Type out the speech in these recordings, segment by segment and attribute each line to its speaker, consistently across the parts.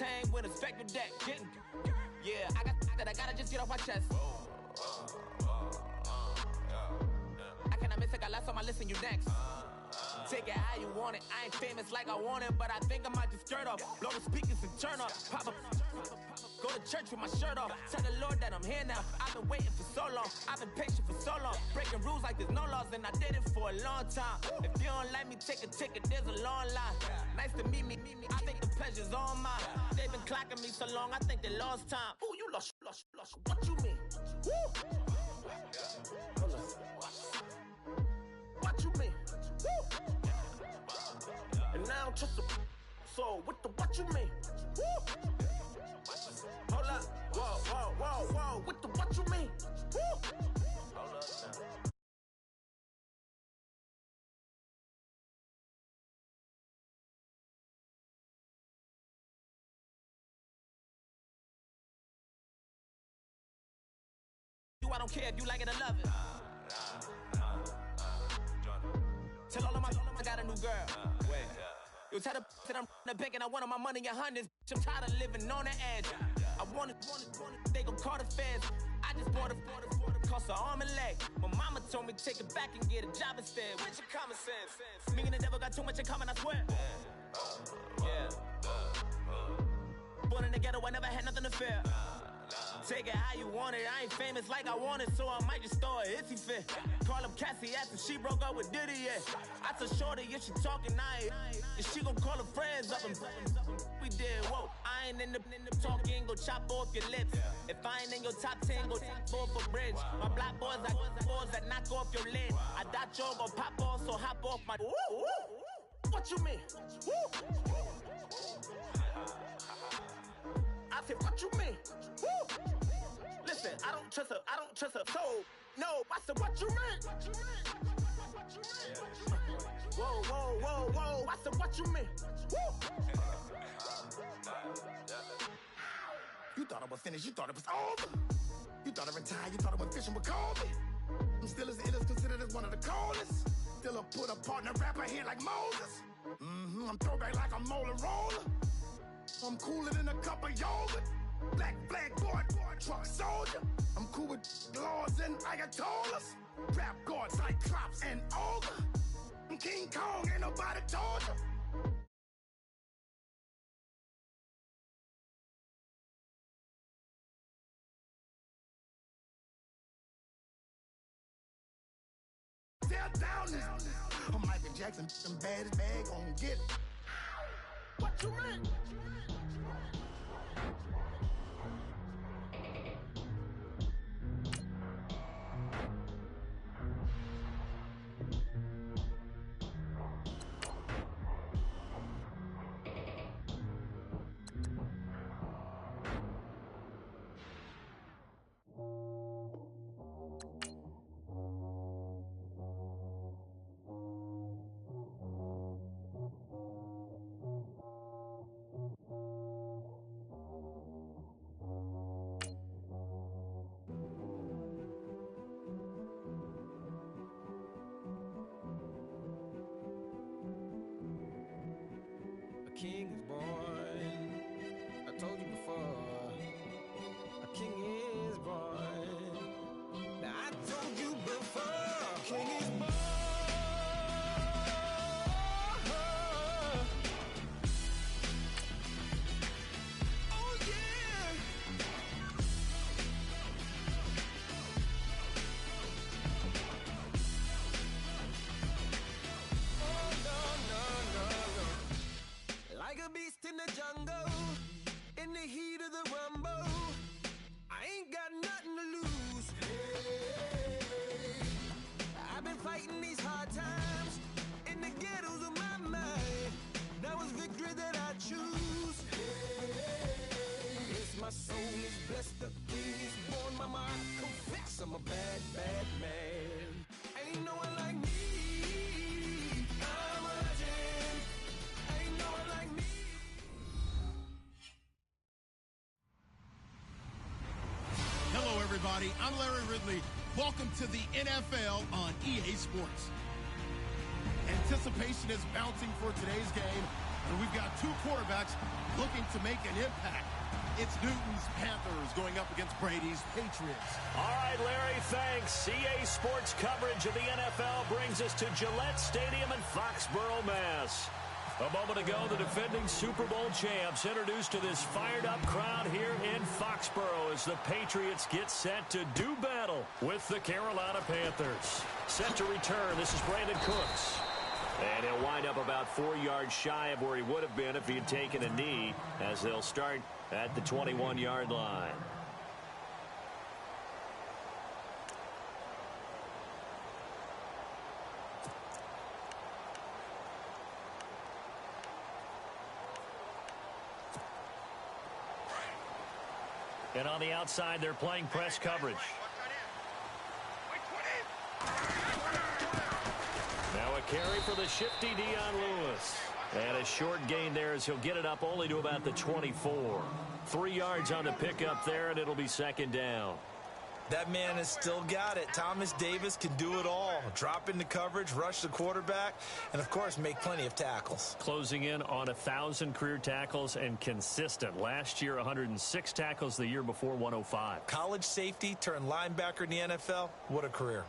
Speaker 1: Wu-Tang with a spectrum deck. Yeah, I gotta just get off my chest. I cannot miss it, got last on my list and you next. Take it how you want it. I ain't famous like I want it, but I think I might just skirt up. Blow the speakers and turn up. Pop up. Go to church with my shirt off. Tell the Lord that I'm here now. I've been waiting for so long. I've been patient for so long. Breaking rules like there's no laws, and I did it for a long time. If you don't like me, take a ticket. There's a long line. Nice to meet me. I think the pleasure's all mine. They've been clocking me so long, I think they lost time. Ooh, you lost. What you mean? Woo! What you mean? Woo! And now I'm just a so what you mean? Woo! Hold up, whoa, what you mean? Woo! Hold up now. I don't care if you like it or love it. Tell all of my I got a new girl. You tell the I'm the bank and I want all my money in hundreds. I'm tired of living on the edge. I want it, they gon' call the feds. I just bought a cost an arm and leg. My mama told me take it back and get a job instead. Where's your common sense? Me and the devil got too much in common, I swear. Yeah. Born in the ghetto, I never had nothing to fear. Take it how you want it. I ain't famous like I want it, so I might just throw a hissy fit. Call up Cassie after she broke up with Diddy, yeah. I told Shorty if she talking, I ain't. And she gon' call her friends up and we did, whoa. I ain't in the talking, go chop off your lips. If I ain't in your top 10, go top 4 for bridge. My black boys that knock off your lid. I doubt y'all gon' pop off, so hop off my. What you mean? I said, what you mean? Woo! Listen, I don't trust her. So, no, I said, what you mean? Whoa, I said, what you mean? Woo! You thought I was finished, you thought it was over. You thought I retired, you thought I went fishing with Kobe. I'm still as ill as considered as one of the coldest. Still a put a partner rapper here like Moses. I'm throwback like a molar roller. I'm cooler than a cup of yogurt. Black flag boy, truck soldier. I'm cool with laws and Ayatollahs. Rap gods like Cyclops and Ogre. I'm King Kong, ain't nobody told you. Stay down now. I'm Michael Jackson, some bad as bad, gon' get it. What you mean? King is born. I told you before. A king is born. Now I told you before. A king is born. Oh yeah. Oh no. Like a beast in the jungle, in the heat of the rumble, I ain't got nothing to lose. Hey, I've been fighting these hard times in the ghettos of my mind. Now it's victory that I choose. Hey, yes, my soul is blessed, the king is born. Mama, I confess I'm a bad, bad man. Ain't no one like me. I'm a legend. Ain't no one like me.
Speaker 2: Hello, everybody. I'm Larry Ridley. Welcome to the NFL on EA Sports. Anticipation is mounting for today's game And we've got two quarterbacks looking to make an impact. It's Newton's Panthers going up against Brady's Patriots.
Speaker 3: All right, Larry, thanks. CA Sports coverage of the NFL brings us to Gillette Stadium in Foxborough, Mass. A moment ago, the defending Super Bowl champs introduced to this fired-up crowd here in Foxborough as the Patriots get set to do battle with the Carolina Panthers. Set to return, this is Brandon Cooks. And he'll wind up about 4 yards shy of where he would have been if he had taken a knee, as they'll start at the 21-yard line. And on the outside, they're playing press coverage. Now a carry for the shifty Dion Lewis. And a short gain there as he'll get it up only to about the 24. 3 yards on the pickup there, and it'll be second down.
Speaker 4: That man has still got it. Thomas Davis can do it all. Drop into coverage, rush the quarterback, and, of course, make plenty of tackles.
Speaker 3: Closing in on 1,000 career tackles and consistent. Last year, 106 tackles. The year before, 105.
Speaker 4: College safety turned linebacker in the NFL. What a career.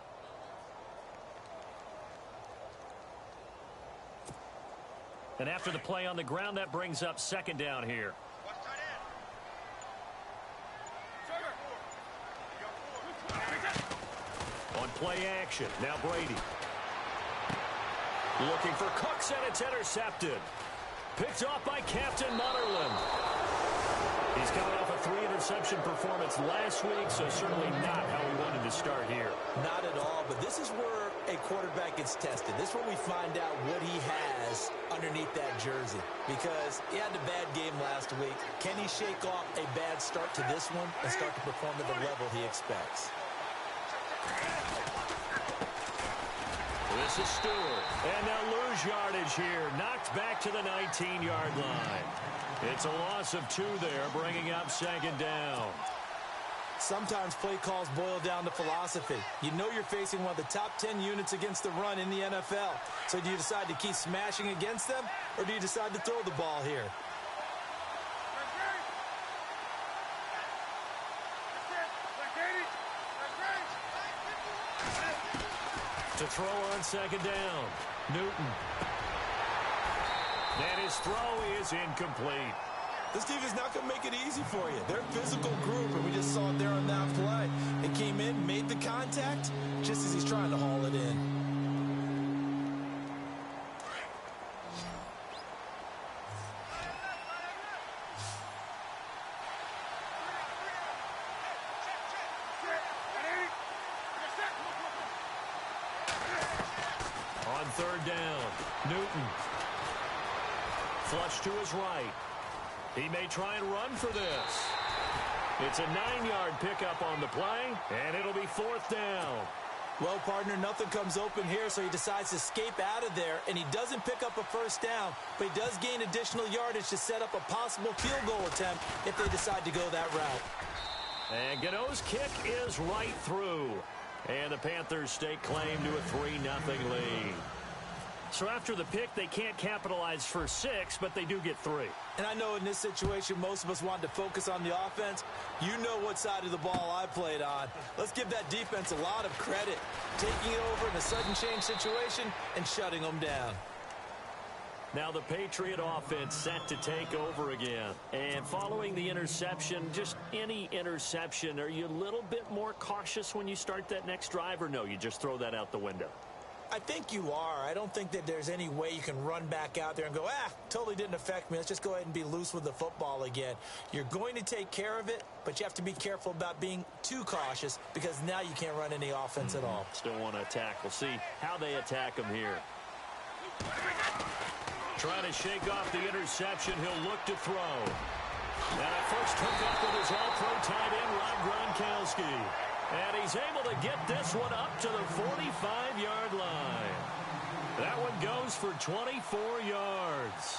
Speaker 3: And after the play on the ground, that brings up second down here. On play action, now Brady. Looking for Cooks, and it's intercepted. Picked off by Captain Mutterland. He's coming off a 3-interception performance last week, so certainly not how he wanted to start here.
Speaker 4: Not at all, but this is where a quarterback gets tested. This is where we find out what he has underneath that jersey, because he had a bad game last week. Can he shake off a bad start to this one and start to perform at the level he expects?
Speaker 3: This is Stewart, and they'll lose yardage here. Knocked back to the 19-yard line. It's a loss of 2 there, bringing up second down.
Speaker 4: Sometimes play calls boil down to philosophy. You know you're facing one of the top 10 units against the run in the NFL. So do you decide to keep smashing against them, or do you decide to throw the ball here?
Speaker 3: To throw on second down, Newton. And his throw is incomplete.
Speaker 4: This defense is not going to make it easy for you. They're a physical group, and we just saw it there on that play. It came in, made the contact, just as he's trying to haul it in.
Speaker 3: On third down, Newton. Flush to his right. He may try and run for this. It's a 9-yard pickup on the play, and it'll be fourth down.
Speaker 4: Well, partner, nothing comes open here, so he decides to escape out of there, and he doesn't pick up a first down, but he does gain additional yardage to set up a possible field goal attempt if they decide to go that route.
Speaker 3: And Gano's kick is right through. And the Panthers stake claim to a 3-0 lead. So after the pick, they can't capitalize for 6, but they do get 3.
Speaker 4: And I know in this situation, most of us want to focus on the offense. You know what side of the ball I played on. Let's give that defense a lot of credit. Taking it over in a sudden change situation and shutting them down.
Speaker 3: Now the Patriot offense set to take over again. And following the interception, just any interception, are you a little bit more cautious when you start that next drive, or no, you just throw that out the window?
Speaker 4: I think you are. I don't think that there's any way you can run back out there and go, totally didn't affect me. Let's just go ahead and be loose with the football again. You're going to take care of it, but you have to be careful about being too cautious, because now you can't run any offense at all.
Speaker 3: Still want to attack. We'll see how they attack him here. Trying to shake off the interception. He'll look to throw. And a first hookup with his all-pro tight end, Rob Gronkowski. And he's able to get this one up to the 45-yard line. That one goes for 24 yards.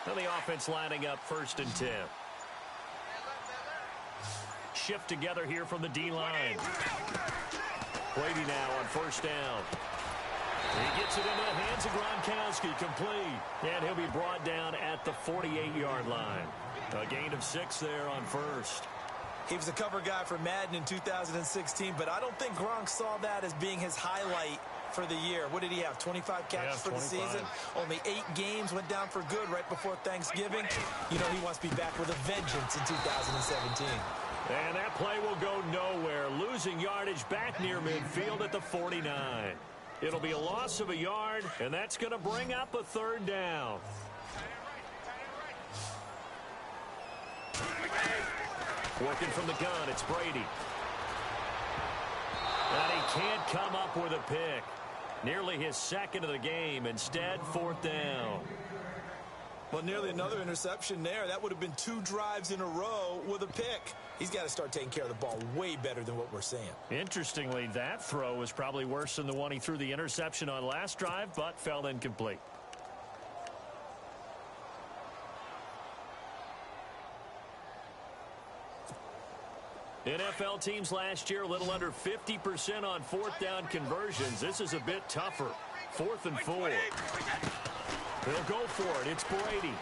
Speaker 3: And the offense lining up 1st and 10. Shift together here from the D-line. Brady now on 1st down. He gets it into the hands of Gronkowski, complete. And he'll be brought down at the 48-yard line. A gain of 6 there on 1st.
Speaker 4: He was a cover guy for Madden in 2016, but I don't think Gronk saw that as being his highlight for the year. What did he have, 25 catches for the season? Only 8 games, went down for good right before Thanksgiving. You know he wants to be back with a vengeance in 2017.
Speaker 3: And that play will go nowhere. Losing yardage back near midfield at the 49. It'll be a loss of a yard, and that's going to bring up a 3rd down. Working from the gun, it's Brady. And he can't come up with a pick. Nearly his 2nd of the game. Instead, 4th down.
Speaker 4: Well, nearly another interception there. That would have been 2 drives in a row with a pick. He's got to start taking care of the ball way better than what we're seeing.
Speaker 3: Interestingly, that throw was probably worse than the one he threw the interception on last drive, but fell incomplete. NFL teams last year a little under 50% on 4th down conversions. This is a bit tougher. 4th and 4. They'll go for it. It's Brady.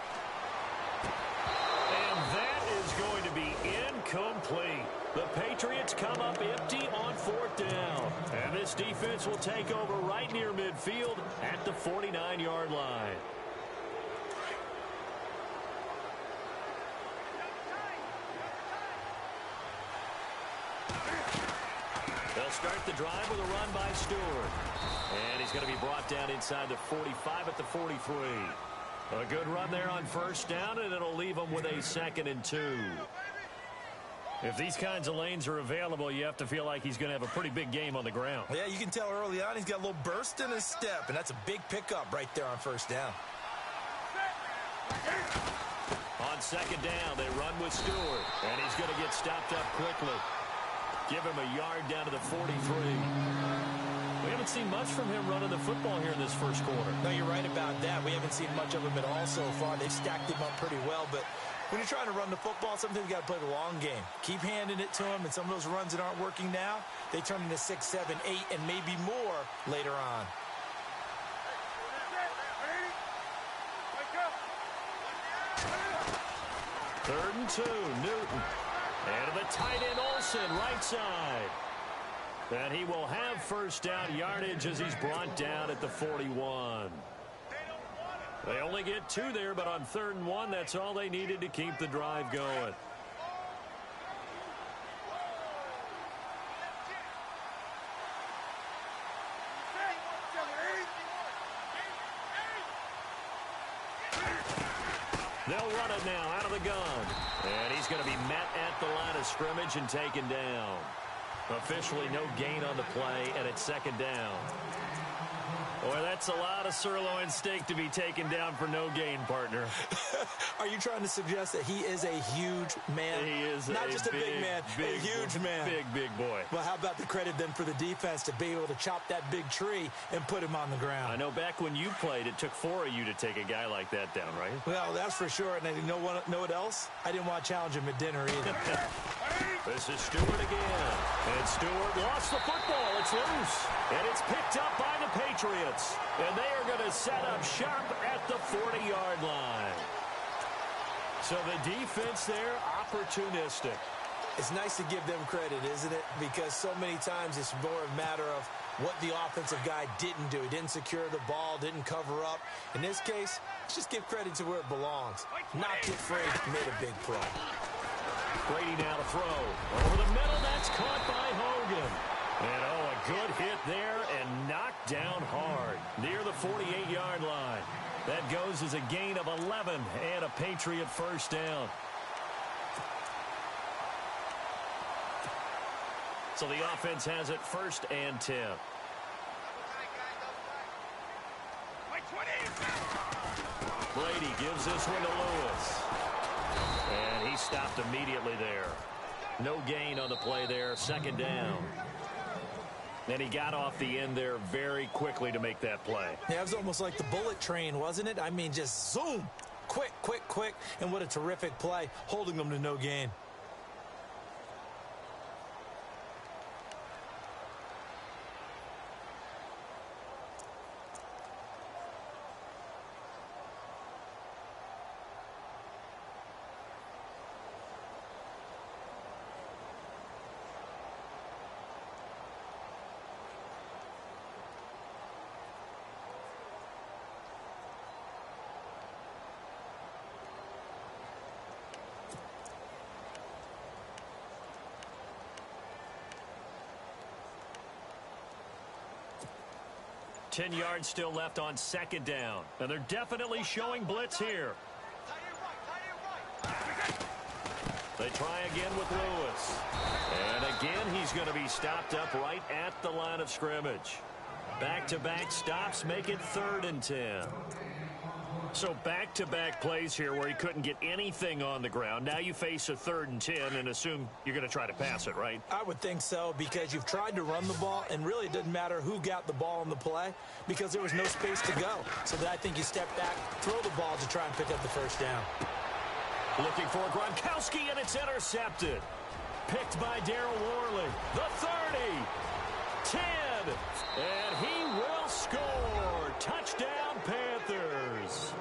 Speaker 3: And that is going to be incomplete. The Patriots come up empty on 4th down. And this defense will take over right near midfield at the 49-yard line. They'll start the drive with a run by Stewart. And he's going to be brought down inside the 45 at the 43. A good run there on 1st down, and it'll leave him with a 2nd and 2. If these kinds of lanes are available, you have to feel like he's going to have a pretty big game on the ground.
Speaker 4: Yeah, you can tell early on he's got a little burst in his step, and that's a big pickup right there on 1st down.
Speaker 3: On 2nd down, they run with Stewart, and he's going to get stopped up quickly. Give him a yard down to the 43. We haven't seen much from him running the football here in this 1st quarter.
Speaker 4: No, you're right about that. We haven't seen much of him at all so far. They've stacked him up pretty well, but when you're trying to run the football, sometimes you got to play the long game. Keep handing it to him, and some of those runs that aren't working now, they turn into 6, 7, 8, and maybe more later on.
Speaker 3: Third and 2, Newton. And the tight end Olsen, right side. And he will have 1st down yardage as he's brought down at the 41. They only get 2 there, but on 3rd and 1, that's all they needed to keep the drive going. They'll run it now out of the gun. And he's going to be met at the line of scrimmage and taken down. Officially no gain on the play, and it's 2nd down. Boy, that's a lot of sirloin steak to be taken down for no gain, partner.
Speaker 4: Are you trying to suggest that he is a huge man?
Speaker 3: He is
Speaker 4: not just a big man, a huge man.
Speaker 3: Big boy.
Speaker 4: Well, how about the credit then for the defense to be able to chop that big tree and put him on the ground?
Speaker 3: I know back when you played, it took 4 of you to take a guy like that down, right?
Speaker 4: Well, that's for sure. And you know what else? I didn't want to challenge him at dinner either.
Speaker 3: This is Stewart again. And Stewart lost the football. It's loose. And it's picked up by the Patriots. And they are going to set up shop at the 40-yard line. So the defense there, opportunistic.
Speaker 4: It's nice to give them credit, isn't it? Because so many times it's more a matter of what the offensive guy didn't do. He didn't secure the ball, didn't cover up. In this case, let's just give credit to where it belongs. Knocked it free, made a big play.
Speaker 3: Brady now to throw. Over the middle, that's caught by Hogan. And, a good hit there and knocked down hard near the 48-yard line. That goes as a gain of 11 and a Patriot 1st down. So the offense has it 1st and 10. Brady gives this one to Lewis. And he stopped immediately there. No gain on the play there. 2nd down. And he got off the end there very quickly to make that play.
Speaker 4: Yeah, it was almost like the bullet train, wasn't it? I mean, just zoom. Quick, and what a terrific play, holding them to no gain.
Speaker 3: Ten yards still left on second down. And they're definitely showing blitz here. They try again with Lewis. And again, he's going to be stopped up right at the line of scrimmage. Back-to-back stops make it 3rd and 10. So back-to-back plays here where he couldn't get anything on the ground. Now you face a 3rd and 10 and assume you're going to try to pass it, right?
Speaker 4: I would think so, because you've tried to run the ball, and really it doesn't matter who got the ball on the play because there was no space to go. So I think you step back, throw the ball to try and pick up the first down.
Speaker 3: Looking for Gronkowski, and it's intercepted. Picked by Darryl Worley. The 30. 10. And he will score. Touchdown, Panthers.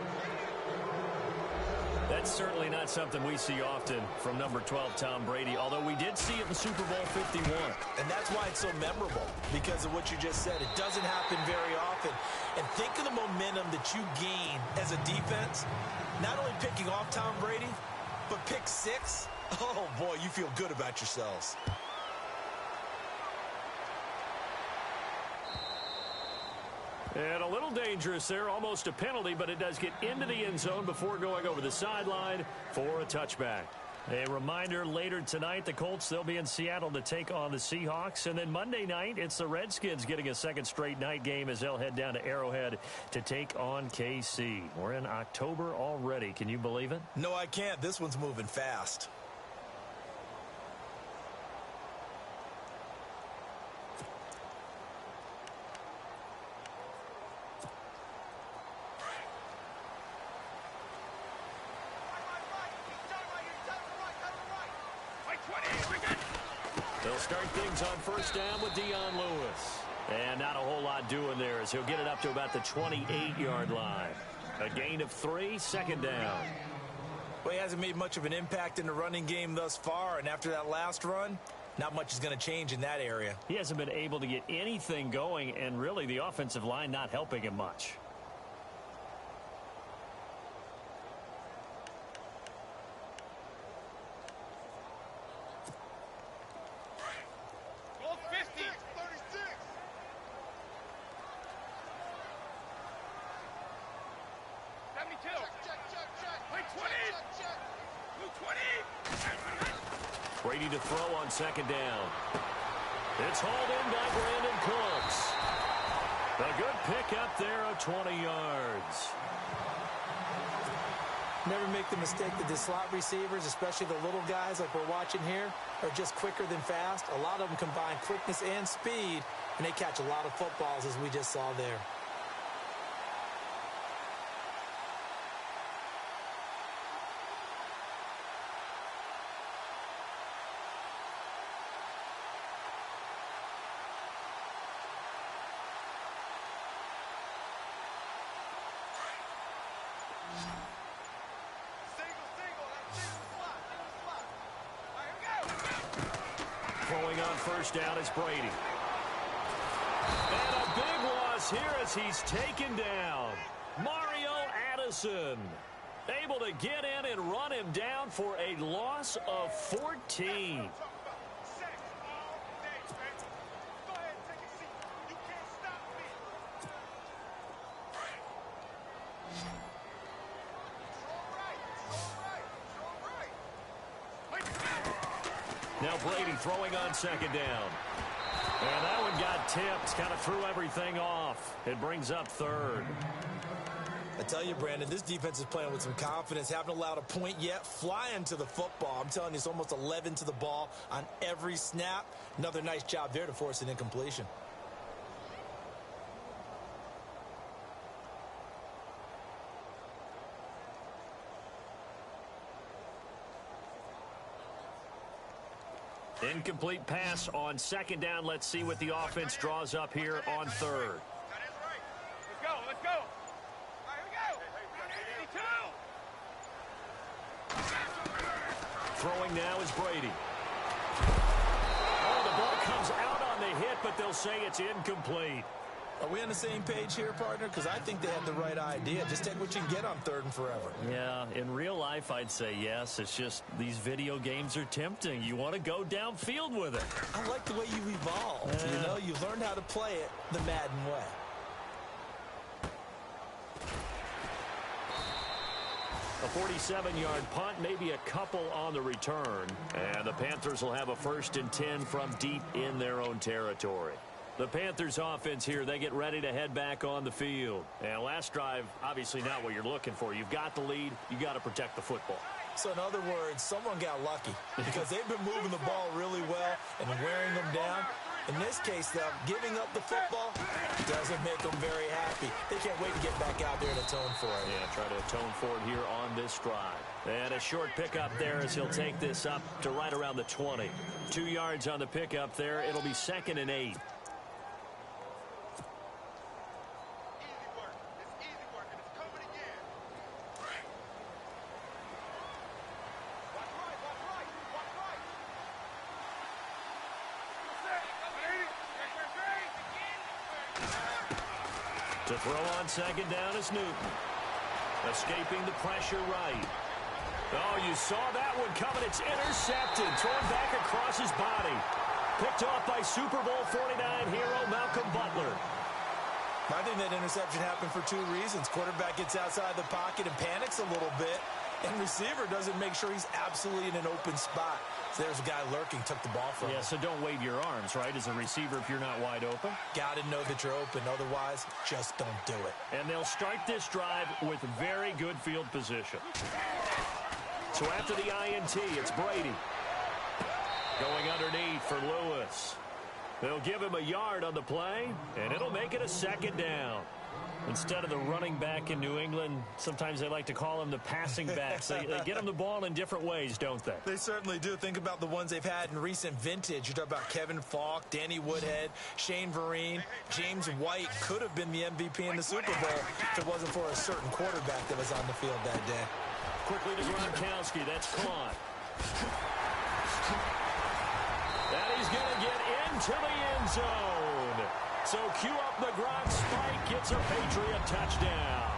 Speaker 3: That's certainly not something we see often from number 12, Tom Brady, although we did see it in Super Bowl 51.
Speaker 4: And that's why it's so memorable, because of what you just said. It doesn't happen very often. And think of the momentum that you gain as a defense, not only picking off Tom Brady, but pick 6. Oh, boy, you feel good about yourselves.
Speaker 3: And a little dangerous there, almost a penalty, but it does get into the end zone before going over the sideline for a touchback. A reminder, later tonight, the Colts, they'll be in Seattle to take on the Seahawks. And then Monday night, it's the Redskins getting a second straight night game as they'll head down to Arrowhead to take on KC. We're in October already. Can you believe it?
Speaker 4: No, I can't. This one's moving fast.
Speaker 3: They'll start things on first down with Dion Lewis. And not a whole lot doing there as he'll get it up to about the 28-yard line. A gain of 3, second down.
Speaker 4: Well, he hasn't made much of an impact in the running game thus far, and after that last run, not much is going to change in that area.
Speaker 3: He hasn't been able to get anything going, and really the offensive line not helping him much. Brady to throw on second down. It's hauled in by Brandon Cooks. A good pick up there of 20 yards.
Speaker 4: Never make the mistake that the slot receivers, especially the little guys like we're watching here, are just quicker than fast. A lot of them combine quickness and speed, and they catch a lot of footballs, as we just saw there.
Speaker 3: Throwing on first down is Brady. And a big loss here as he's taken down. Mario Addison able to get in and run him down for a loss of 14. Now Brady throwing on second down. And that one got tipped, kind of threw everything off. It brings up third.
Speaker 4: I tell you, Brandon, this defense is playing with some confidence. Haven't allowed a point yet. Flying to the football. I'm telling you, it's almost 11 to the ball on every snap. Another nice job there to force an incompletion.
Speaker 3: Incomplete pass on second down. Let's see what the offense draws up here on third.
Speaker 5: Let's go. All right, here we go.
Speaker 3: Throwing now is Brady. Oh, the ball comes out on the hit, but they'll say it's incomplete.
Speaker 4: Are we on the same page here, partner? Because I think they had the right idea. Just take what you can get on third and forever.
Speaker 3: Yeah, in real life, I'd say yes. It's just these video games are tempting. You want to go downfield with it.
Speaker 4: I like the way you evolved. You know, you learned how to play it the Madden way.
Speaker 3: A 47-yard punt, maybe a couple on the return. And the Panthers will have a 1st and 10 from deep in their own territory. The Panthers offense here, they get ready to head back on the field. And last drive, obviously not what you're looking for. You've got the lead. You got to protect the football.
Speaker 4: So in other words, someone got lucky because they've been moving the ball really well and wearing them down. In this case, though, giving up the football doesn't make them very happy. They can't wait to get back out there and atone for it.
Speaker 3: Yeah, try to atone for it here on this drive. And a short pickup there as he'll take this up to right around the 20. 2 yards on the pickup there. It'll be 2nd and 8. To throw on second down is Newton. Escaping the pressure right. Oh, you saw that one coming. It's intercepted. Thrown back across his body. Picked off by Super Bowl 49 hero Malcolm Butler.
Speaker 4: I think that interception happened for 2 reasons. Quarterback gets outside the pocket and panics a little bit. And receiver doesn't make sure he's absolutely in an open spot. So there's a guy lurking, took the ball from him.
Speaker 3: Yeah, so don't wave your arms, right, as a receiver if you're not wide open.
Speaker 4: Got to know that you're open. Otherwise, just don't do it.
Speaker 3: And they'll start this drive with very good field position. So after the INT, it's Brady. Going underneath for Lewis. They'll give him a yard on the play, and it'll make it a 2nd down. Instead of the running back in New England, sometimes they like to call them the passing backs. They get them the ball in different ways, don't they?
Speaker 4: They certainly do. Think about the ones they've had in recent vintage. You're talking about Kevin Falk, Danny Woodhead, Shane Vereen, James White could have been the MVP in the Super Bowl if it wasn't for a certain quarterback that was on the field that day.
Speaker 3: Quickly to Gronkowski. That's caught. And he's going to get into the end zone. So cue up the Gronk spike, gets a Patriot touchdown.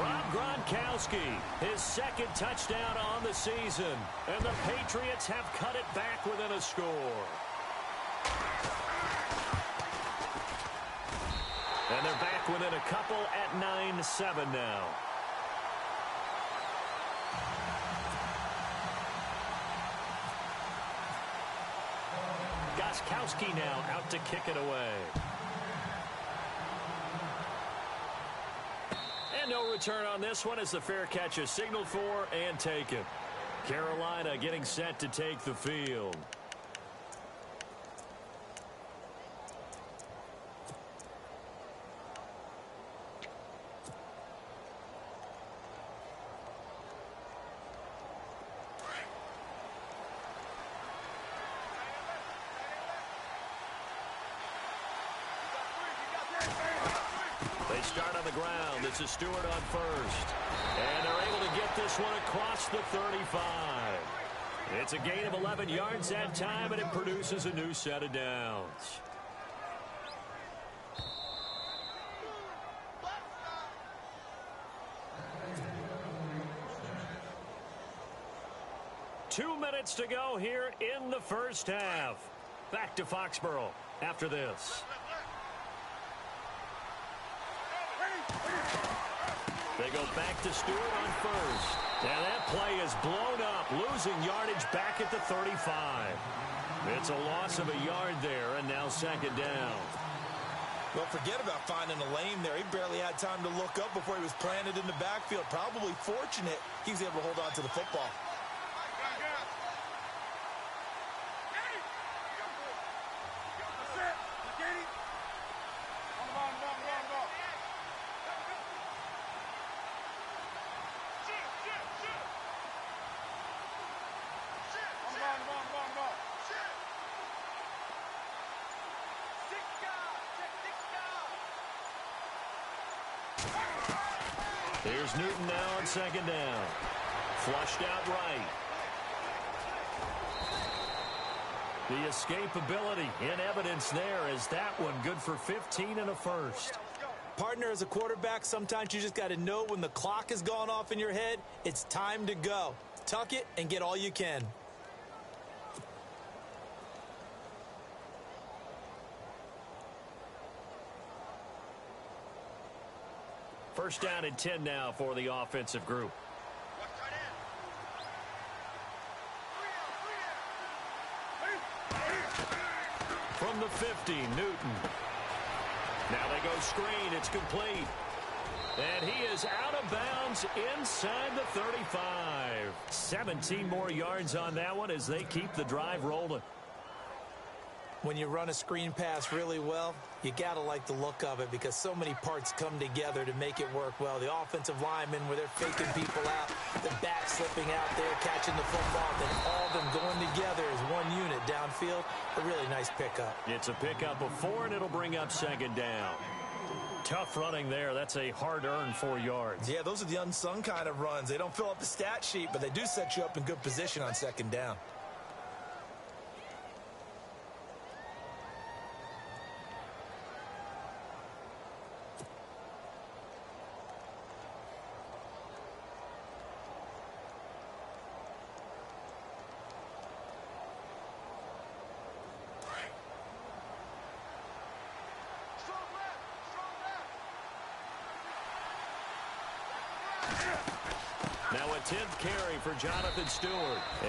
Speaker 3: Rob Gronkowski, his 2nd touchdown on the season. And the Patriots have cut it back within a score. And they're back within a couple at 9-7 now. Gostkowski now out to kick it away. And no return on this one as the fair catch is signaled for and taken. Carolina getting set to take the field. Start on the ground. This is Stewart on first. And they're able to get this one across the 35. It's a gain of 11 yards that time, and it produces a new set of downs. Two minutes to go here in the first half. Back to Foxborough after this. They go back to Stewart on first. And that play is blown up, losing yardage back at the 35. It's a loss of a yard there, and now 2nd down.
Speaker 4: Well, forget about finding a lane there. He barely had time to look up before he was planted in the backfield. Probably fortunate he was able to hold on to the football.
Speaker 3: Here's Newton now on second down. Flushed out right. The escapability in evidence there as that one good for 15 and a first.
Speaker 4: Partner, as a quarterback, sometimes you just got to know when the clock has gone off in your head, it's time to go. Tuck it and get all you can.
Speaker 3: First down and 10 now for the offensive group. From the 50, Newton. Now they go screen. It's complete. And he is out of bounds inside the 35. 17 more yards on that one as they keep the drive rolling.
Speaker 4: When you run a screen pass really well, you got to like the look of it because so many parts come together to make it work well. The offensive linemen, where they're faking people out, the back slipping out there, catching the football, then all of them going together as one unit downfield. A really nice pickup.
Speaker 3: It's a pickup of 4, and it'll bring up second down. Tough running there. That's a hard-earned 4 yards.
Speaker 4: Yeah, those are the unsung kind of runs. They don't fill up the stat sheet, but they do set you up in good position on second down.
Speaker 3: Now a 10th carry for Jonathan Stewart.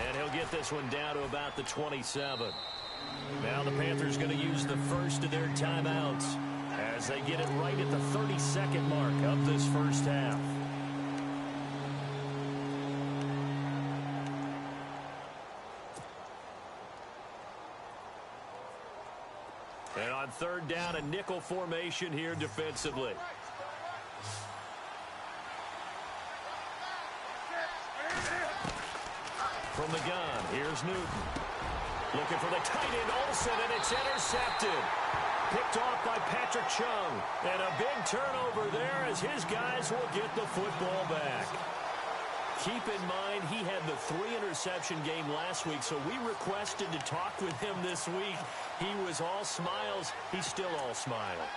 Speaker 3: And he'll get this one down to about the 27. Now the Panthers going to use the first of their timeouts as they get it right at the 32nd mark of this first half. And on third down, a nickel formation here defensively. From the gun, here's Newton. Looking for the tight end, Olsen, and it's intercepted. Picked off by Patrick Chung. And a big turnover there as his guys will get the football back. Keep in mind, he had the 3-interception game last week, so we requested to talk with him this week. He was all smiles. He's still all smile.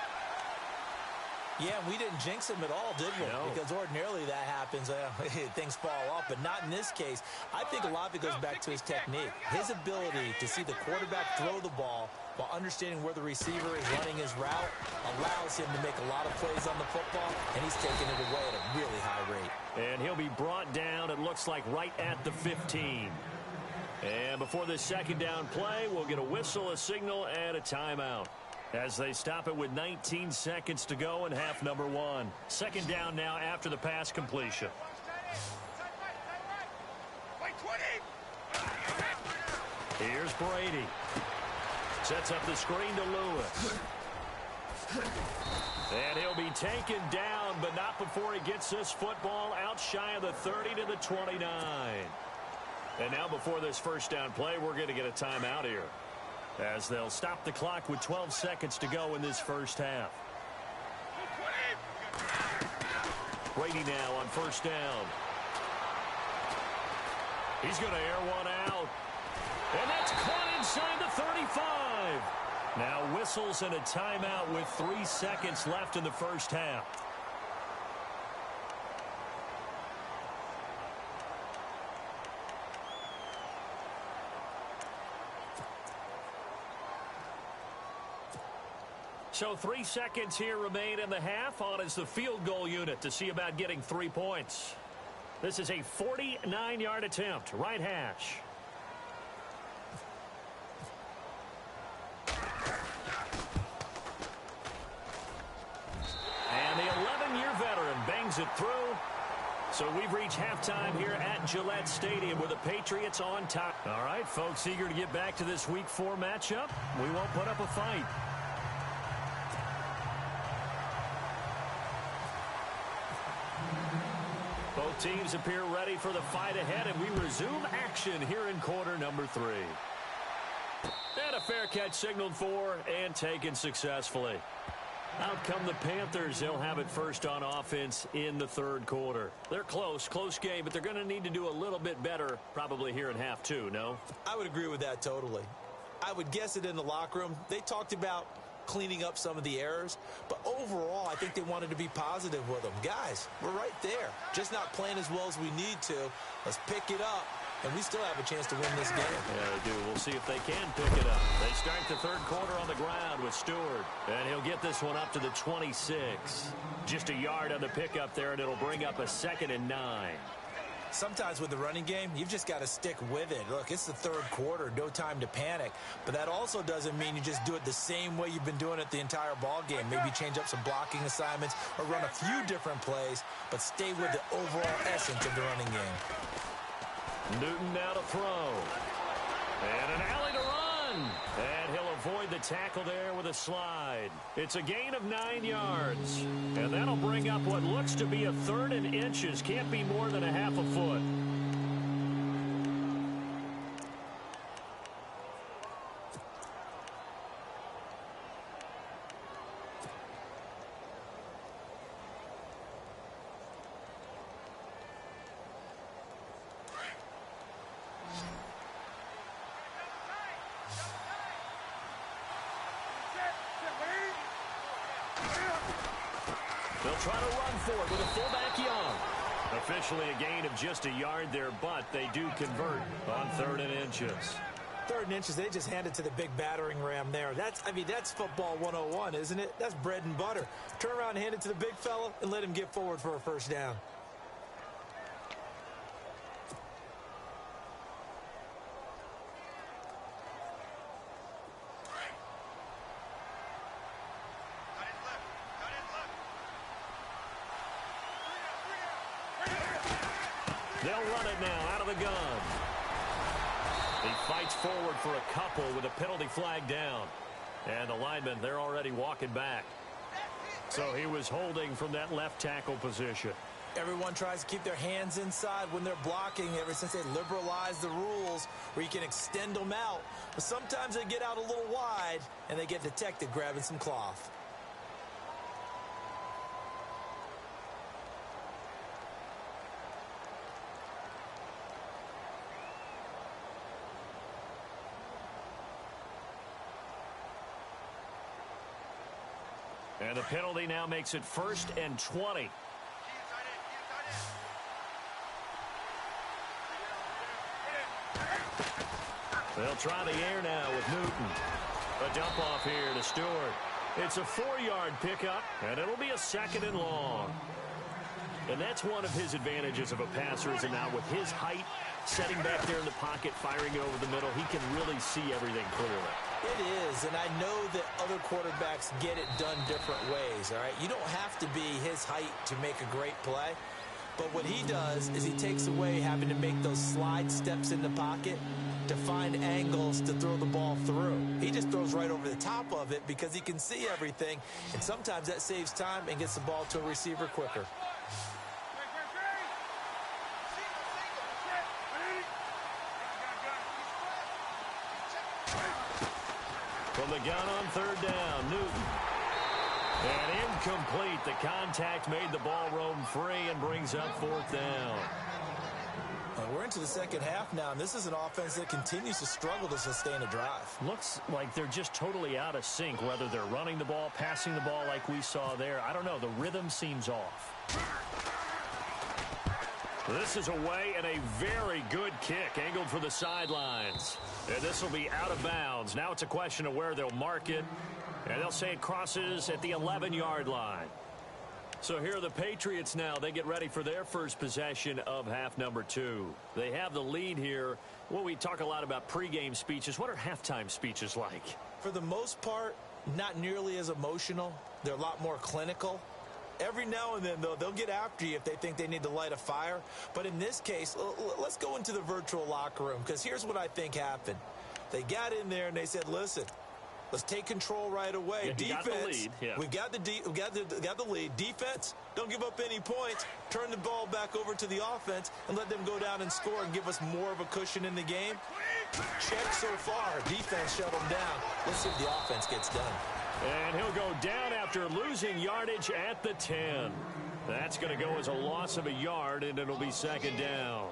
Speaker 4: Yeah, we didn't jinx him at all, did we?
Speaker 3: No.
Speaker 4: Because ordinarily that happens. Things fall off, but not in this case. I think a lot of it goes back to his technique. His ability to see the quarterback throw the ball while understanding where the receiver is running his route allows him to make a lot of plays on the football, and he's taking it away at a really high rate.
Speaker 3: And he'll be brought down, it looks like, right at the 15. And before this second down play, we'll get a whistle, a signal, and a timeout as they stop it with 19 seconds to go in half number 1. Second down now after the pass completion. Here's Brady. Sets up the screen to Lewis. And he'll be taken down, but not before he gets this football out shy of the 30 to the 29. And now before this first down play, we're going to get a timeout here, as they'll stop the clock with 12 seconds to go in this first half. Brady now on first down. He's going to air one out. And that's caught inside the 35. Now whistles and a timeout with 3 seconds left in the first half. So 3 seconds here remain in the half. On is the field goal unit to see about getting 3 points. This is a 49-yard attempt. Right hash. And the 11-year veteran bangs it through. So we've reached halftime here at Gillette Stadium with the Patriots on top. All right, folks, eager to get back to this Week 4 matchup. We won't put up a fight. Both teams appear ready for the fight ahead, and we resume action here in quarter number 3. And a fair catch signaled for and taken successfully. Out come the Panthers. They'll have it first on offense in the third quarter. They're close game, but they're going to need to do a little bit better probably here in half two, no?
Speaker 4: I would agree with that totally. I would guess it in the locker room. They talked about cleaning up some of the errors, but overall, I think they wanted to be positive with them. Guys, we're right there. Just not playing as well as we need to. Let's pick it up, and we still have a chance to win this game.
Speaker 3: Yeah, they do. We'll see if they can pick it up. They start the third quarter on the ground with Stewart, and he'll get this one up to the 26. Just a yard on the pickup there, and it'll bring up a 2nd and 9.
Speaker 4: Sometimes with the running game, you've just got to stick with it. Look, it's the third quarter, no time to panic. But that also doesn't mean you just do it the same way you've been doing it the entire ball game. Maybe change up some blocking assignments or run a few different plays, but stay with the overall essence of the running game.
Speaker 3: Newton now to throw. And an alley to run. And he'll avoid the tackle there with a slide. It's a gain of 9 yards. And that'll bring up what looks to be a 3rd and inches. Can't be more than a half a foot. They'll try to run for it with a fullback Young. Officially a gain of just a yard there, but they do convert on 3rd and inches.
Speaker 4: 3rd and inches, they just hand it to the big battering ram there. That's football 101, isn't it? That's bread and butter. Turn around and hand it to the big fella and let him get forward for a first down.
Speaker 3: They'll run it now out of the gun. He fights forward for a couple with a penalty flag down. And the linemen, they're already walking back. So he was holding from that left tackle position.
Speaker 4: Everyone tries to keep their hands inside when they're blocking ever since they liberalized the rules where you can extend them out. But sometimes they get out a little wide and they get detected grabbing some cloth.
Speaker 3: And the penalty now makes it 1st and 20. They'll try the air now with Newton. A dump off here to Stewart. It's a 4-yard pickup, and it'll be a 2nd and long. And that's one of his advantages of a passer, is now with his height, setting back there in the pocket, firing over the middle, he can really see everything clearly.
Speaker 4: It is, and I know that other quarterbacks get it done different ways, all right? You don't have to be his height to make a great play. But what he does is he takes away having to make those slide steps in the pocket to find angles to throw the ball through. He just throws right over the top of it because he can see everything, and sometimes that saves time and gets the ball to a receiver quicker.
Speaker 3: From the gun on 3rd down, Newton. And incomplete. The contact made the ball roam free and brings up 4th down.
Speaker 4: We're into the second half now, and this is an offense that continues to struggle to sustain a drive.
Speaker 3: Looks like they're just totally out of sync, whether they're running the ball, passing the ball like we saw there. I don't know. The rhythm seems off. This is away, and a very good kick angled for the sidelines. And this will be out of bounds. Now it's a question of where they'll mark it. And they'll say it crosses at the 11-yard line. So here are the Patriots now. They get ready for their first possession of half number 2. They have the lead here. Well, we talk a lot about pregame speeches. What are halftime speeches like?
Speaker 4: For the most part, not nearly as emotional. They're a lot more clinical. Every now and then, though, they'll get after you if they think they need to light a fire. But in this case, let's go into the virtual locker room, because here's what I think happened. They got in there and they said, listen, let's take control right away.
Speaker 3: Yeah,
Speaker 4: Defense,
Speaker 3: we've
Speaker 4: got the lead. Defense, don't give up any points. Turn the ball back over to the offense and let them go down and score and give us more of a cushion in the game. Check so far. Defense shut them down. Let's see if the offense gets done.
Speaker 3: And he'll go down after losing yardage at the 10. That's going to go as a loss of a yard, and it'll be second down.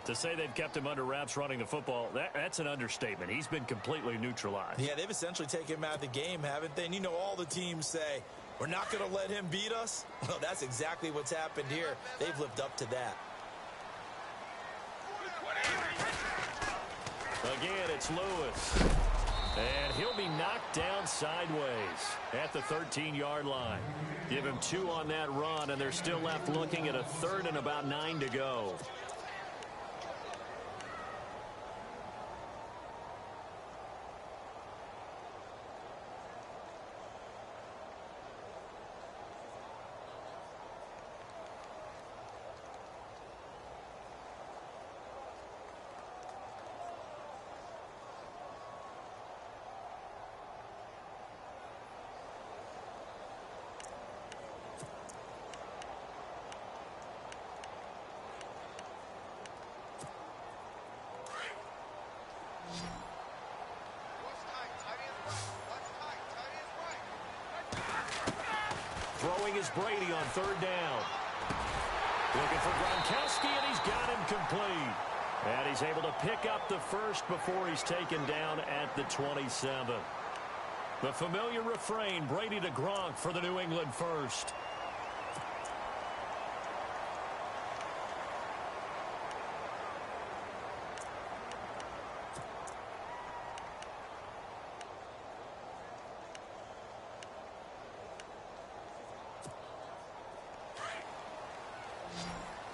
Speaker 3: To say they've kept him under wraps running the football, that's an understatement. He's been completely neutralized.
Speaker 4: Yeah, they've essentially taken him out of the game, haven't they? And you know all the teams say, we're not going to let him beat us. Well, that's exactly what's happened here. They've lived up to that.
Speaker 3: Again, it's Lewis. And he'll be knocked down sideways at the 13-yard line. Give him 2 on that run, and they're still left looking at a 3rd and about 9 to go. Throwing is Brady on 3rd down. Looking for Gronkowski, and he's got him complete. And he's able to pick up the first before he's taken down at the 27. The familiar refrain, Brady to Gronk for the New England first.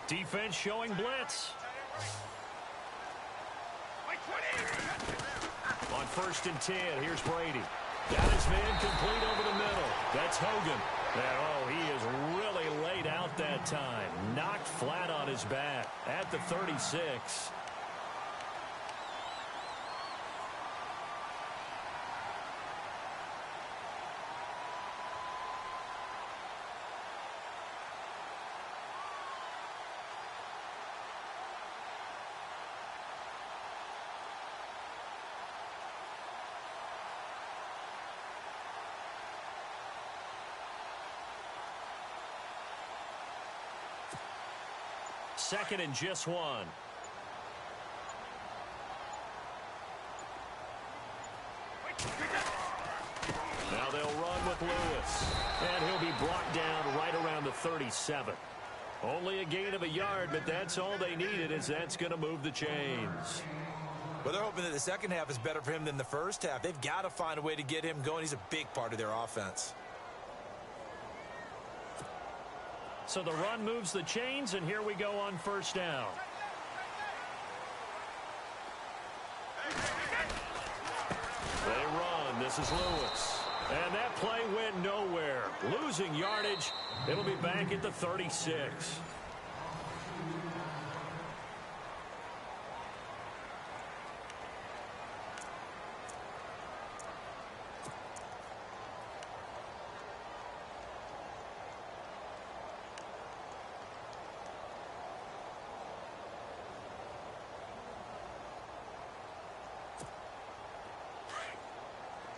Speaker 3: Defense showing blitz. On 1st and 10, here's Brady. Got his man complete over the middle. That's Hogan. And, oh, he is really laid out that time. Knocked flat on his back at the 36. Second and just 1. Now they'll run with Lewis. And he'll be brought down right around the 37. Only a gain of a yard, but that's all they needed, as that's going to move the chains.
Speaker 4: Well, they're hoping that the second half is better for him than the first half. They've got to find a way to get him going. He's a big part of their offense.
Speaker 3: So the run moves the chains, and here we go on 1st down. They run. This is Lewis. And that play went nowhere. Losing yardage. It'll be back at the 36.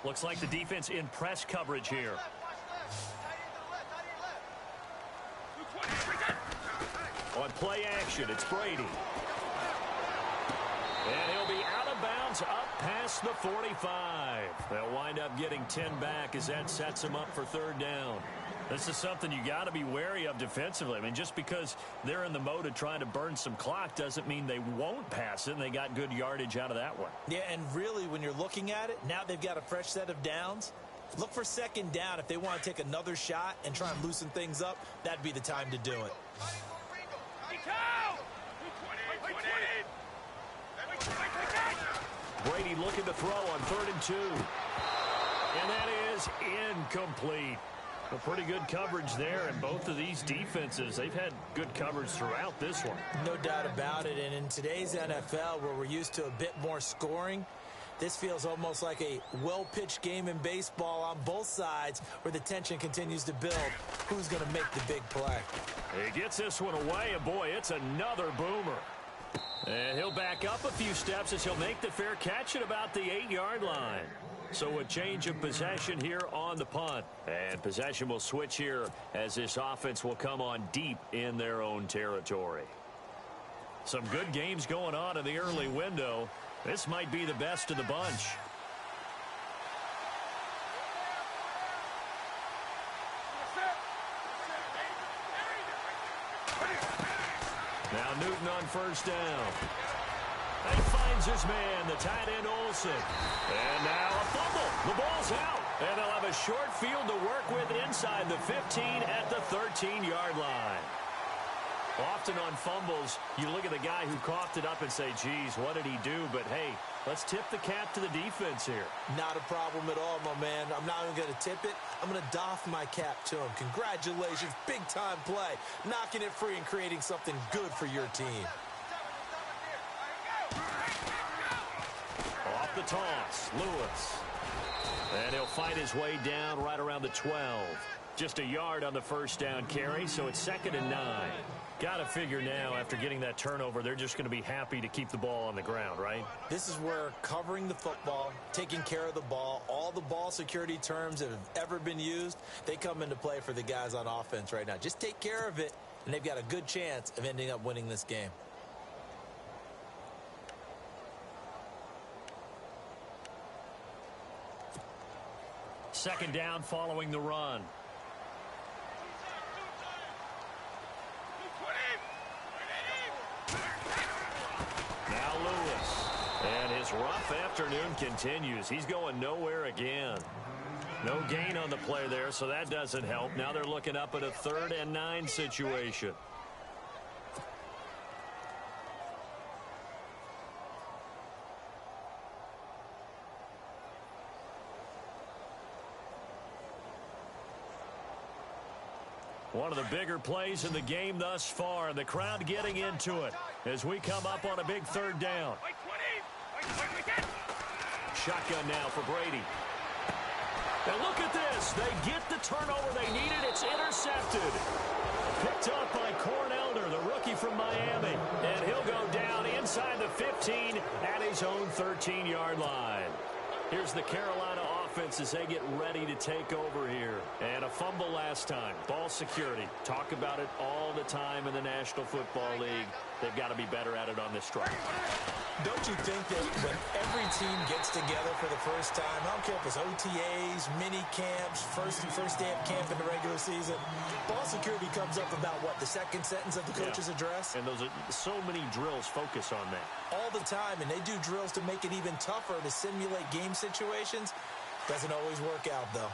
Speaker 3: Looks like the defense in press coverage here. On play action, it's Brady. And he'll be out of bounds up past the 45. They'll wind up getting 10 back as that sets him up for 3rd down. This is something you got to be wary of defensively. I mean, just because they're in the mode of trying to burn some clock doesn't mean they won't pass it, and they got good yardage out of that one.
Speaker 4: Yeah, and really, when you're looking at it, now they've got a fresh set of downs. Look for 2nd down. If they want to take another shot and try and loosen things up, that'd be the time to do it.
Speaker 3: Brady looking to throw on 3rd and 2. And that is incomplete. A pretty good coverage there, and both of these defenses, they've had good coverage throughout this one.
Speaker 4: No doubt about it, and in today's NFL, where we're used to a bit more scoring, this feels almost like a well-pitched game in baseball on both sides where the tension continues to build. Who's going to make the big play?
Speaker 3: He gets this one away, and boy, it's another boomer. And he'll back up a few steps as he'll make the fair catch at about the 8-yard line. So a change of possession here on the punt. And possession will switch here as this offense will come on deep in their own territory. Some good games going on in the early window. This might be the best of the bunch. Now Newton on first down. He finds his man, the tight end Olsen. And now a fumble. The ball's out. And they'll have a short field to work with inside the 15 at the 13-yard line. Often on fumbles, you look at the guy who coughed it up and say, geez, what did he do? But, hey, let's tip the cap to the defense here.
Speaker 4: Not a problem at all, my man. I'm not even going to tip it. I'm going to doff my cap to him. Congratulations. Big-time play. Knocking it free and creating something good for your team.
Speaker 3: Off the toss, Lewis. And he'll fight his way down right around the 12. Just a yard on the first down carry, so it's 2nd and 9. Got to figure now, after getting that turnover, they're just going to be happy to keep the ball on the ground, right?
Speaker 4: This is where covering the football, taking care of the ball, all the ball security terms that have ever been used, they come into play for the guys on offense right now. Just take care of it, and they've got a good chance of ending up winning this game.
Speaker 3: Second down following the run. Now Lewis. And his rough afternoon continues. He's going nowhere again. No gain on the play there, so that doesn't help. Now they're looking up at a 3rd and 9 situation. One of the bigger plays in the game thus far, and the crowd getting into it as we come up on a big 3rd down. Shotgun now for Brady. And look at this. They get the turnover they needed. It's intercepted. Picked up by Cornelder, the rookie from Miami. And he'll go down inside the 15 at his own 13-yard line. Here's the Carolina offense as they get ready to take over here. And a fumble last time. Ball security. Talk about it all the time in the National Football League. They've got to be better at it on this drive.
Speaker 4: Don't you think that when every team gets together for the first time, I don't care if it's OTAs, mini camps, first day of camp in the regular season, ball security comes up about, what, the second sentence of the coach's address?
Speaker 3: And those are so many drills focus on that.
Speaker 4: All the time, and they do drills to make it even tougher to simulate game situations. Doesn't always work out, though.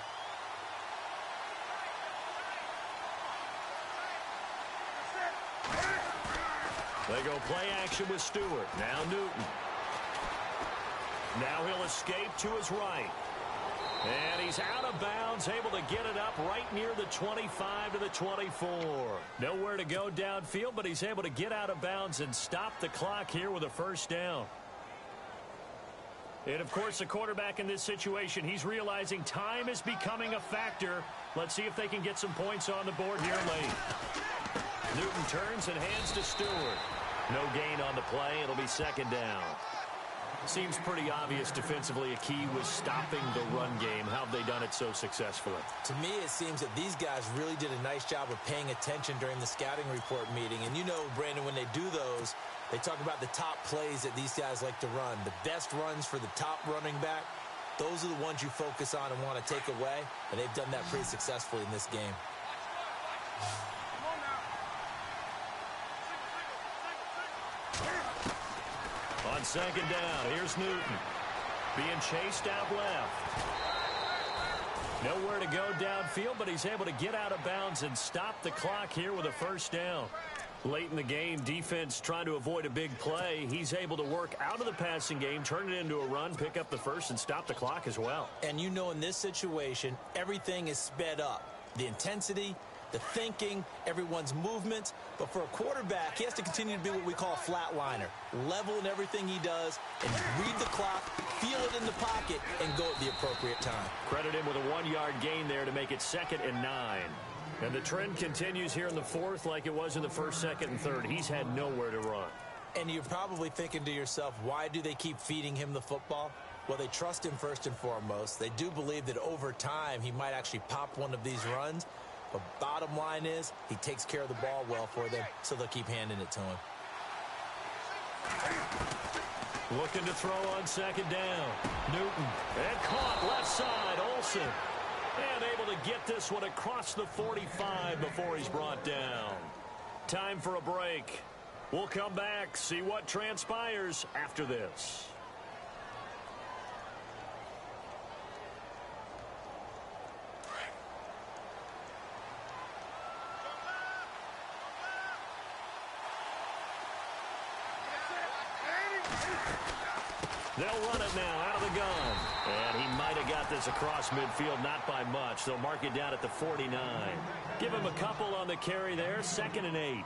Speaker 3: They go play action with Stewart. Now Newton. Now he'll escape to his right. And he's out of bounds, able to get it up right near the 25 to the 24. Nowhere to go downfield, but he's able to get out of bounds and stop the clock here with a first down. And, of course, the quarterback in this situation, he's realizing time is becoming a factor. Let's see if they can get some points on the board here late. Newton turns and hands to Stewart. No gain on the play. It'll be 2nd down. Seems pretty obvious defensively a key was stopping the run game. How have they done it so successfully?
Speaker 4: To me, it seems that these guys really did a nice job of paying attention during the scouting report meeting. And you know, Brandon, when they do those, they talk about the top plays that these guys like to run. The best runs for the top running back, those are the ones you focus on and want to take away. And they've done that pretty successfully in this game.
Speaker 3: On 2nd down, here's Newton. Being chased out left. Nowhere to go downfield, but he's able to get out of bounds and stop the clock here with a first down. Late in the game, defense trying to avoid a big play. He's able to work out of the passing game, turn it into a run, pick up the first, and stop the clock as well.
Speaker 4: And you know, in this situation, everything is sped up. The intensity, the thinking, everyone's movement. But for a quarterback, he has to continue to be what we call a flatliner. Level in everything he does and read the clock, feel it in the pocket, and go at the appropriate time.
Speaker 3: Credit him with a 1-yard gain there to make it 2nd and 9. And the trend continues here in the 4th like it was in the 1st, 2nd, and 3rd. He's had nowhere to run.
Speaker 4: And you're probably thinking to yourself, why do they keep feeding him the football? Well, they trust him first and foremost. They do believe that over time he might actually pop one of these runs. But bottom line is he takes care of the ball well for them, so they'll keep handing it to him.
Speaker 3: Looking to throw on second down. Newton. And caught left side. Olsen. And able to get this one across the 45 before he's brought down. Time for a break. We'll come back, see what transpires after this. They'll run it now out of the gun. And he might have got this across midfield, not by much. They'll mark it down at the 49. Give him a couple on the carry there, 2nd and 8.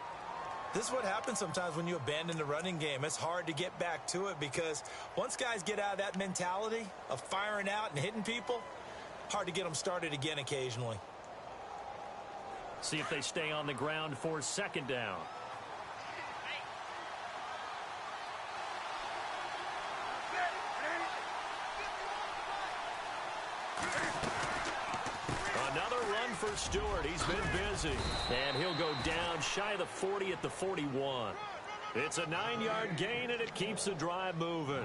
Speaker 4: This is what happens sometimes when you abandon the running game. It's hard to get back to it because once guys get out of that mentality of firing out and hitting people, hard to get them started again occasionally.
Speaker 3: See if they stay on the ground for 2nd down. For Stewart, he's been busy, and he'll go down shy of the 40 at the 41. It's a 9-yard gain, and it keeps the drive moving.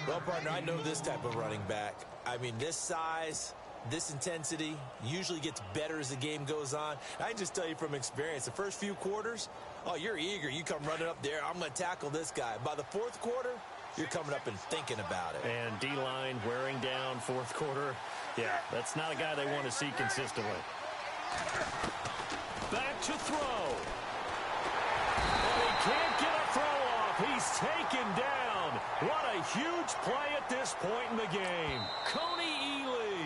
Speaker 4: Well, partner, I know this type of running back. I mean, this size, this intensity usually gets better as the game goes on. I can just tell you from experience, the first few quarters, oh, you're eager. You come running up there, I'm going to tackle this guy. By the 4th quarter, you're coming up and thinking about it.
Speaker 3: And D-line wearing down 4th quarter. Yeah, that's not a guy they want to see consistently. Back to throw. And he can't get a throw off. He's taken down. What a huge play at this point in the game. Coney Ely.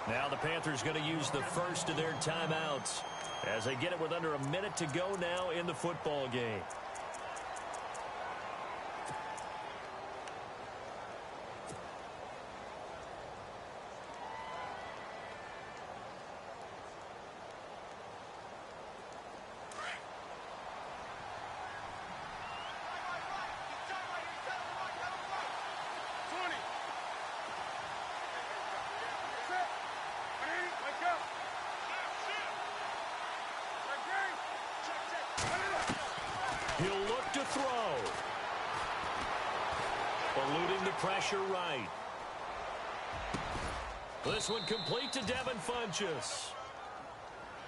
Speaker 3: Now the Panthers going to use the first of their timeouts as they get it with under a minute to go now in the football game. He'll look to throw. Eluding the pressure right. This one complete to Devin Funchess.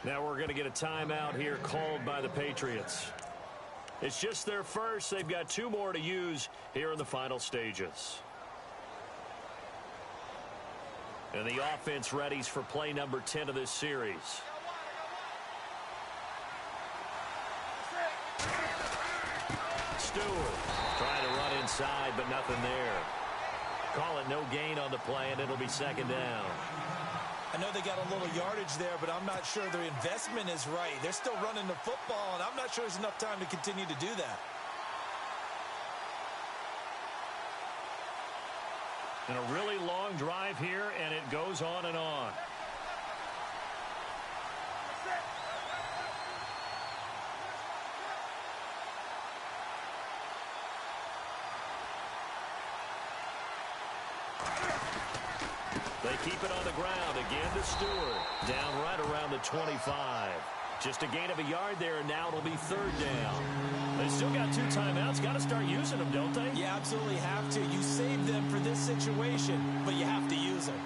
Speaker 3: Now we're going to get a timeout here called by the Patriots. It's just their first. They've got 2 more to use here in the final stages. And the offense readies for play number 10 of this series. Stewart trying to run inside, but nothing there. Call it no gain on the play, and it'll be 2nd down.
Speaker 4: I know they got a little yardage there, but I'm not sure their investment is right. They're still running the football, and I'm not sure there's enough time to continue to do that.
Speaker 3: And a really long drive here, and it goes on and on. They keep it on the ground. Again to Stewart. Down right around the 25. Just a gain of a yard there, and now it'll be 3rd down. They still got 2 timeouts. Got to start using them, don't they?
Speaker 4: You absolutely have to. You save them for this situation, but you have to use them.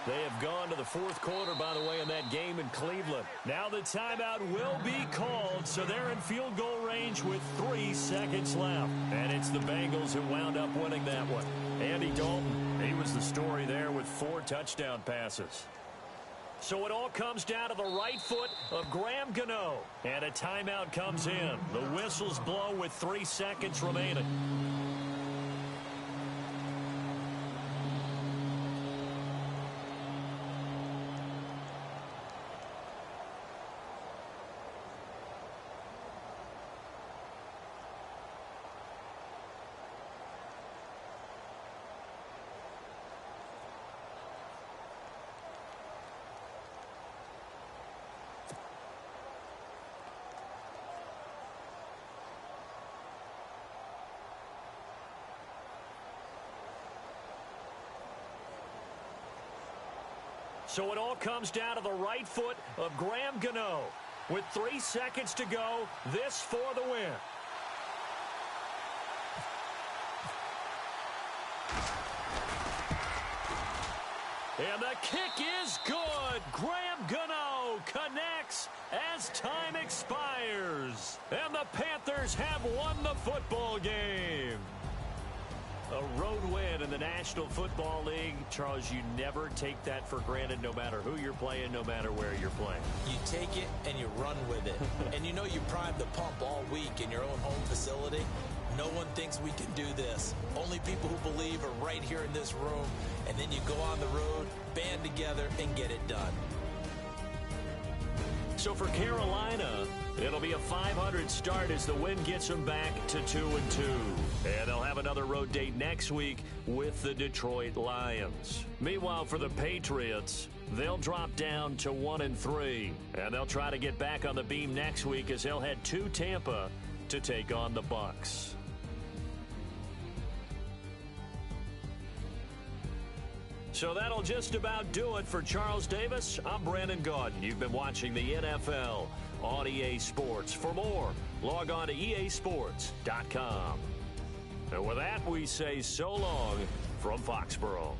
Speaker 3: They have gone to the 4th quarter, by the way, in that game in Cleveland. Now the timeout will be called, so they're in field goal range with 3 seconds left. And it's the Bengals who wound up winning that one. Andy Dalton, he was the story there with 4 touchdown passes. So it all comes down to the right foot of Graham Gano. And a timeout comes in. The whistles blow with 3 seconds remaining. So it all comes down to the right foot of Graham Gano. With 3 seconds to go, this for the win. And the kick is good. Graham Gano connects as time expires. And the Panthers have won the football game. A road win in the National Football League. Charles, you never take that for granted no matter who you're playing, no matter where you're playing.
Speaker 4: You take it and you run with it. And you know you primed the pump all week in your own home facility. No one thinks we can do this. Only people who believe are right here in this room. And then you go on the road, band together, and get it done.
Speaker 3: So for Carolina, it'll be a 500 start as the win gets them back to 2-2. And they'll have another road date next week with the Detroit Lions. Meanwhile, for the Patriots, they'll drop down to 1-3. And they'll try to get back on the beam next week as they'll head to Tampa to take on the Bucs. So that'll just about do it for Charles Davis. I'm Brandon Gaudin. You've been watching the NFL on EA Sports. For more, log on to easports.com. And with that, we say so long from Foxborough.